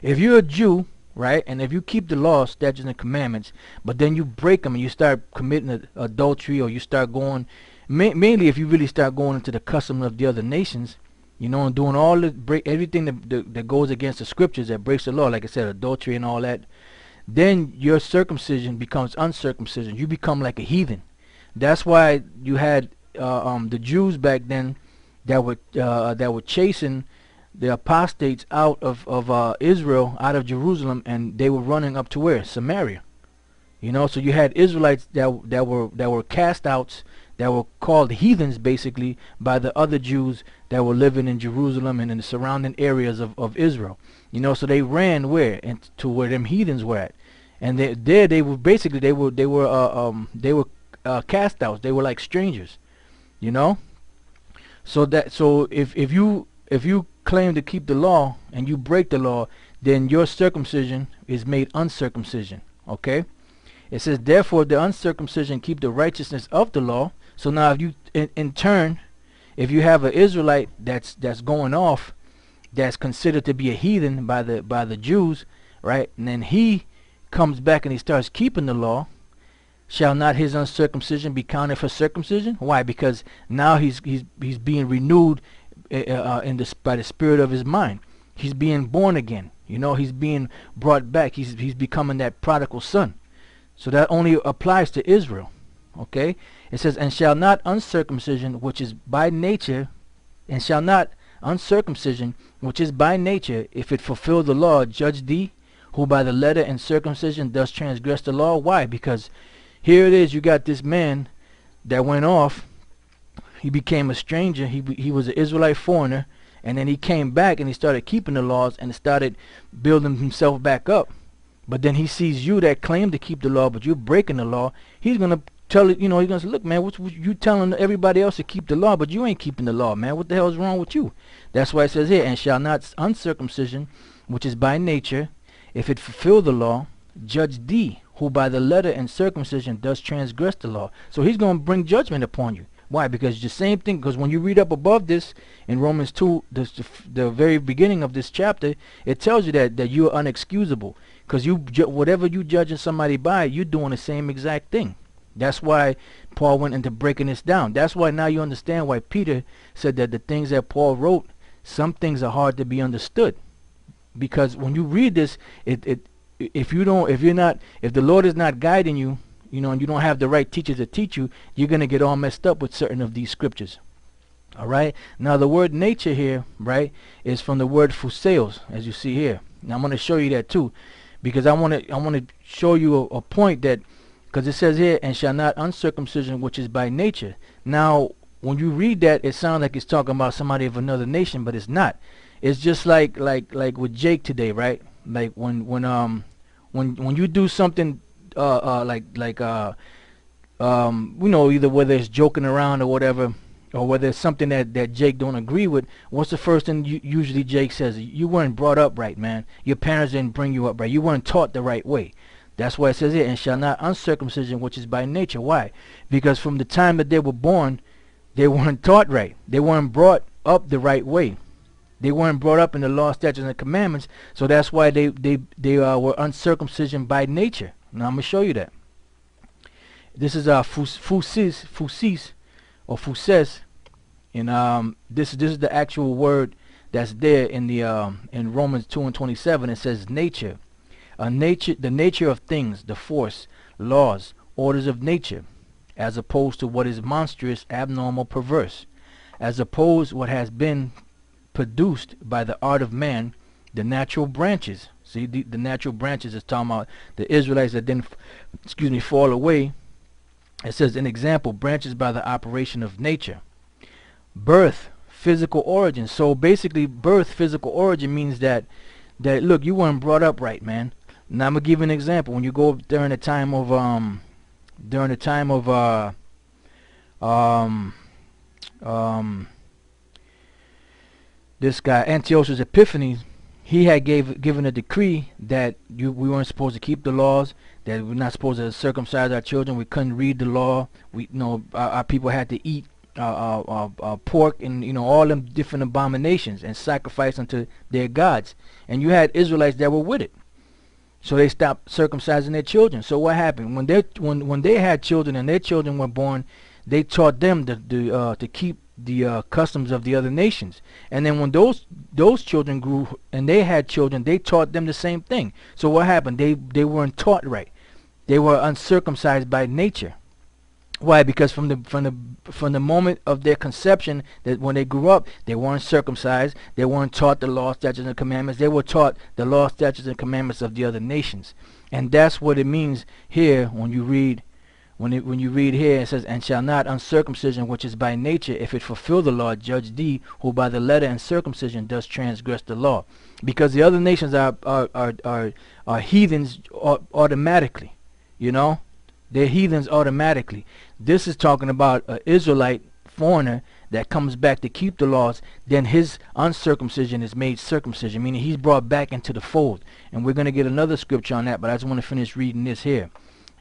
If you're a Jew, right, and if you keep the law, statutes, and commandments, but then you break them and you start committing adultery, or you start going, mainly if you really start going into the custom of the other nations, you know, and doing all the break everything that goes against the scriptures, that breaks the law, like I said, adultery and all that, then your circumcision becomes uncircumcision. You become like a heathen. That's why you had the Jews back then that were chasing the apostates out of Israel, out of Jerusalem, and they were running up to where? Samaria. You know, so you had Israelites that were cast outs, that were called heathens basically by the other Jews that were living in Jerusalem and in the surrounding areas of Israel. You know, so they ran where? And to where them heathens were at. And they were basically they were cast outs. They were like strangers. You know? So if you claim to keep the law and you break the law, then your circumcision is made uncircumcision. Okay? It says, therefore the uncircumcision keep the righteousness of the law. So now if you in turn, if you have an Israelite that's going off, that's considered to be a heathen by the Jews, right? And then he comes back and he starts keeping the law, shall not his uncircumcision be counted for circumcision? Why? Because now he's being renewed by the spirit of his mind. He's being born again. You know, he's being brought back. He's becoming that prodigal son. So that only applies to Israel. Okay? It says, and shall not uncircumcision, which is by nature, and shall not uncircumcision, which is by nature, if it fulfill the law, judge thee, who by the letter and circumcision does transgress the law. Why? Because here it is, you got this man that went off, he became a stranger, he was an Israelite foreigner, and then he came back and he started keeping the laws and started building himself back up. But then he sees you that claim to keep the law, but you're breaking the law. He's going to tell it, you know, he's going to say, look, man, what you telling everybody else to keep the law, but you ain't keeping the law, man. What the hell is wrong with you? That's why it says here, and shall not uncircumcision, which is by nature, if it fulfill the law, judge thee, who by the letter and circumcision does transgress the law. So he's going to bring judgment upon you. Why? Because the same thing, because when you read up above this in Romans 2, the very beginning of this chapter, it tells you that you're unexcusable. Because whatever you judging somebody by, you're doing the same exact thing. That's why Paul went into breaking this down. That's why now you understand why Peter said that the things that Paul wrote, some things are hard to be understood. Because when you read this, if the Lord is not guiding you, you know, and you don't have the right teachers to teach you, you're going to get all messed up with certain of these scriptures. All right? Now the word nature here, right, is from the word phuseos, as you see here. Now I'm going to show you that too, because I want to show you a point that, because it says here, and shall not uncircumcision, which is by nature. Now when you read that, it sounds like it's talking about somebody of another nation, but it's not. It's just like with Jake today, right? Like when you do something you know, either whether it's joking around or whatever, or whether it's something that Jake don't agree with, what's the first thing usually Jake says? You weren't brought up right, man. Your parents didn't bring you up right. You weren't taught the right way. That's why it says here, and shall not uncircumcision, which is by nature. Why? Because from the time that they were born, they weren't taught right. They weren't brought up the right way. They weren't brought up in the law, statutes, and commandments. So that's why they were uncircumcision by nature. Now I'm going to show you that. This is phusis, or phuses, and this is the actual word that's there in the in Romans 2:27. It says nature, the nature of things, the force, laws, orders of nature, as opposed to what is monstrous, abnormal, perverse, as opposed what has been produced by the art of man, the natural branches. See, the natural branches is talking about the Israelites that didn't, fall away. It says, an example, branches by the operation of nature. Birth, physical origin. So basically, birth, physical origin means that look, you weren't brought up right, man. Now I'm gonna give you an example. When you go during the time of this guy Antiochus Epiphanes, he had given a decree that we weren't supposed to keep the laws, that we're not supposed to circumcise our children, we couldn't read the law, our people had to eat pork and all them different abominations and sacrifice unto their gods. And you had Israelites that were with it. So they stopped circumcising their children. So what happened when they had children and their children were born? They taught them to keep the customs of the other nations. And then when those children grew and they had children, they taught them the same thing. So what happened? They weren't taught right. They were uncircumcised by nature. Why? Because from the moment of their conception, that when they grew up, they weren't circumcised. They weren't taught the law, statutes, and commandments. They were taught the law, statutes, and commandments of the other nations. And that's what it means here when you read here. It says, "And shall not uncircumcision, which is by nature, if it fulfill the law, judge thee, who by the letter and circumcision does transgress the law." Because the other nations are heathens automatically. They're heathens automatically. This is talking about an Israelite foreigner that comes back to keep the laws. Then his uncircumcision is made circumcision, meaning he's brought back into the fold. And we're going to get another scripture on that, but I just want to finish reading this here.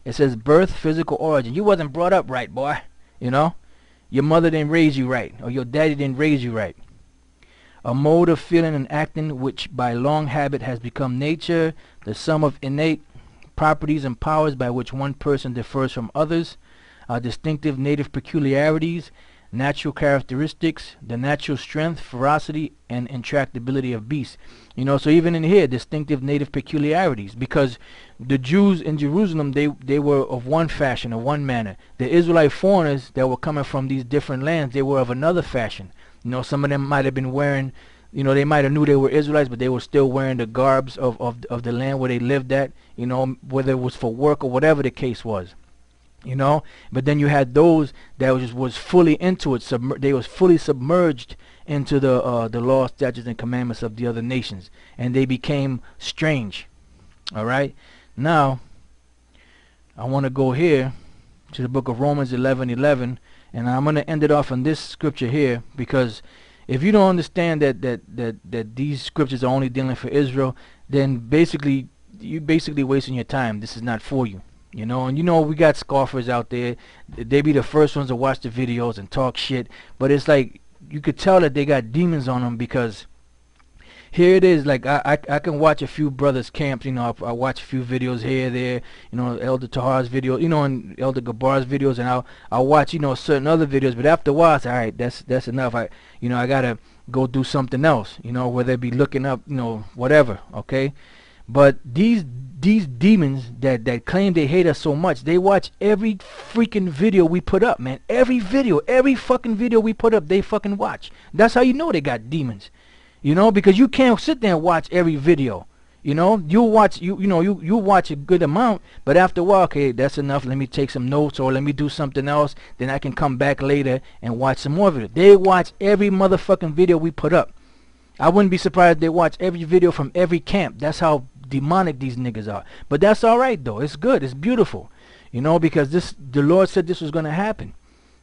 It says, birth, physical origin. You wasn't brought up right, boy. Your mother didn't raise you right, or your daddy didn't raise you right. A mode of feeling and acting which by long habit has become nature, the sum of innate properties and powers by which one person differs from others, distinctive native peculiarities, natural characteristics, the natural strength, ferocity, and intractability of beasts. So even in here, distinctive native peculiarities, because the Jews in Jerusalem, they were of one fashion, of one manner. The Israelite foreigners that were coming from these different lands, they were of another fashion. Some of them might have been wearing, they might have knew they were Israelites, but they were still wearing the garbs of the land where they lived at, whether it was for work or whatever the case was. But then you had those that was fully into it. They was fully submerged into the law, statutes, and commandments of the other nations, and they became strange. All right. Now, I want to go here to the book of Romans 11:11, and I'm going to end it off on this scripture here, because if you don't understand that these scriptures are only dealing for Israel, then you're basically wasting your time. This is not for you. And we got scoffers out there. They be the first ones to watch the videos and talk shit, but it's like you could tell that they got demons on them, because here it is. Like I can watch a few brothers camps. I watch a few videos here, there. Elder Tahar's video. And Elder Gabar's videos, and I'll watch certain other videos. But after a while, I say, all right, that's enough. I gotta go do something else. Whether it be looking up, whatever. Okay, but these demons that claim they hate us so much, they watch every freaking video we put up, man. Every fucking video we put up, they fucking watch. That's how you know they got demons. Because you can't sit there and watch every video. You'll watch you watch a good amount, but after a while, okay, that's enough. Let me take some notes, or let me do something else. Then I can come back later and watch some more of it. They watch every motherfucking video we put up. I wouldn't be surprised if they watch every video from every camp. That's how demonic these niggas are. But that's all right though. It's good. It's beautiful. Because the Lord said this was going to happen.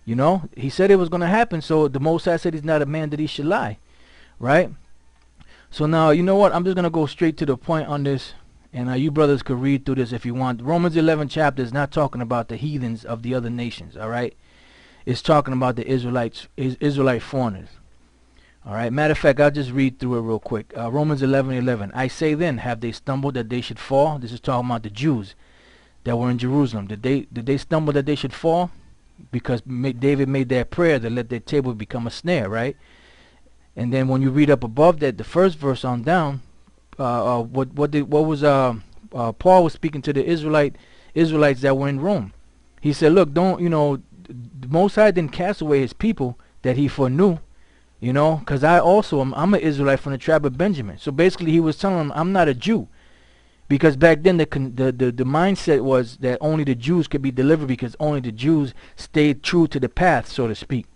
He said it was going to happen. So the Most High said he's not a man that he should lie. Right? So now, you know what? I'm just going to go straight to the point on this. And you brothers could read through this if you want. Romans 11 chapter is not talking about the heathens of the other nations. All right? It's talking about the Israelite foreigners. All right. Matter of fact, I'll just read through it real quick. Romans 11:11. I say then, have they stumbled that they should fall? This is talking about the Jews that were in Jerusalem. Did they stumble that they should fall? Because David made that prayer to let their table become a snare, right? And then when you read up above that, the first verse on down, Paul was speaking to the Israelites that were in Rome. He said, look, the Most High didn't cast away his people that he foreknew. Because I also I'm an Israelite from the tribe of Benjamin. So basically he was telling them, I'm not a Jew. Because back then the mindset was that only the Jews could be delivered, because only the Jews stayed true to the path, so to speak.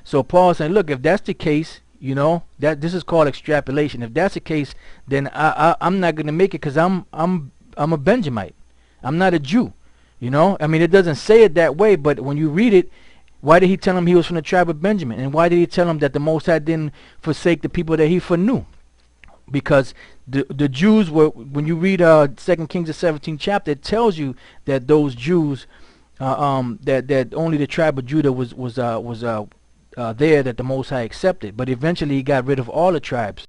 So Paul saying, look, if that's the case, that this is called extrapolation. If that's the case, then I'm not going to make it, because I'm a Benjamite. I'm not a Jew. It doesn't say it that way, but when you read it, why did he tell him he was from the tribe of Benjamin? And why did he tell him that the Most High didn't forsake the people that he foreknew? Because the Jews were, when you read 2 Kings the 17th chapter, it tells you that those Jews that only the tribe of Judah was there, that the Most High accepted. But eventually he got rid of all the tribes.